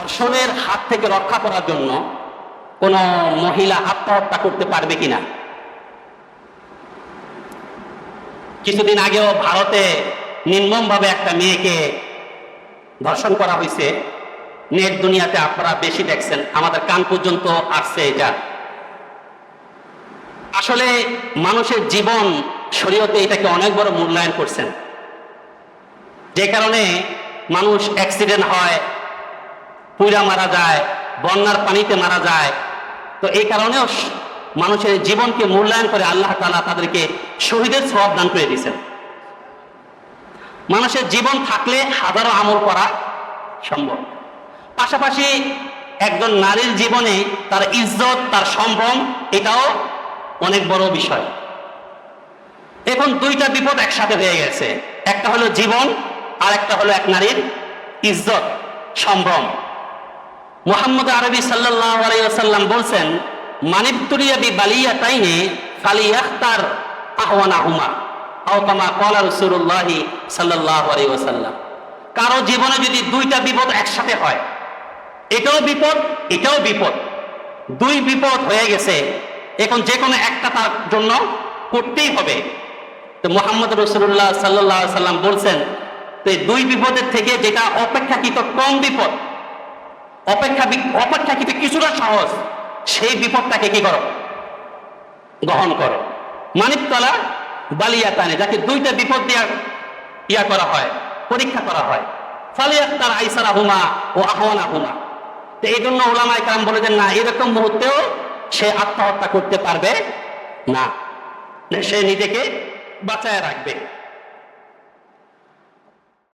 ধর্ষণের হাত থেকে রক্ষা করার জন্য কোন মহিলা আত্মহত্যা করতে পারবে কিনা? কিছুদিন আগেও ভারতে নির্মমভাবে একটা মেয়েকে ধর্ষণ করা হয়েছে। নেট দুনিয়াতে আপনারা বেশি দেখছেন, আমাদের কান পর্যন্ত আসছে এটা। আসলে মানুষের জীবন শরীয়তে এটাকে অনেক বড় মূল্যায়ন করছেন, যে কারণে মানুষ অ্যাক্সিডেন্ট হয়, পুড়া মারা যায়, বন্যার পানিতে মারা যায়। তো এই কারণেও মানুষের জীবনকে মূল্যায়ন করে আল্লাহ তাআলা তাদেরকে শহীদের সওয়াব দান করে দিয়েছেন। মানুষের জীবন থাকলে হাজারো আমল করা সম্ভব। পাশাপাশি একজন নারীর জীবনে তার ইজ্জত, তার সম্ভ্রম, এটাও অনেক বড় বিষয়। এখন দুইটা বিপদ একসাথে হয়ে গেছে, একটা হলো জীবন আর একটা হলো এক নারীর ইজ্জত, সম্ভ্রম। মুহাম্মদ আরবি সাল্লাল্লাহু আলাইহি ওয়াসাল্লাম বলছেন, মানিবতুলিয়া বিবালিয়াতাইনি ফালিয়াখতার আহওয়ানাহুমা আও কামা ক্বালা রাসূলুল্লাহ সাল্লাল্লাহু আলাইহি ওয়াসাল্লাম। কারো জীবনে যদি দুইটা বিপদ একসাথে হয়, এটাও বিপদ এটাও বিপদ, দুই বিপদ হয়ে গেছে, এখন যে কোনো একটা তার জন্য করতেই হবে। তো মুহাম্মদ রাসূলুল্লাহ সাল্লাল্লাহু আলাইহি ওয়াসাল্লাম বলছেন, তো দুই বিপদের থেকে যেটা অপেক্ষাকৃত কম বিপদ, অপেক্ষাকৃত কিছুটা সহজ, সেই বিপদটাকে কি করো? গ্রহণ করো। মানিবতলা বালিয়াতানে, যাকে দুইটা বিপদ দিয়ে করা হয়, পরীক্ষা করা হয়, ফালিয়াখতার আইসারাহুমা ও আহওয়ানাহুমা। তো এই জন্য উলামায়ে কেরাম বলেছেন, না, এরকম মুহূর্তেও সে আত্মহত্যা করতে পারবে না, সে নিজেকে বাঁচায় রাখবে।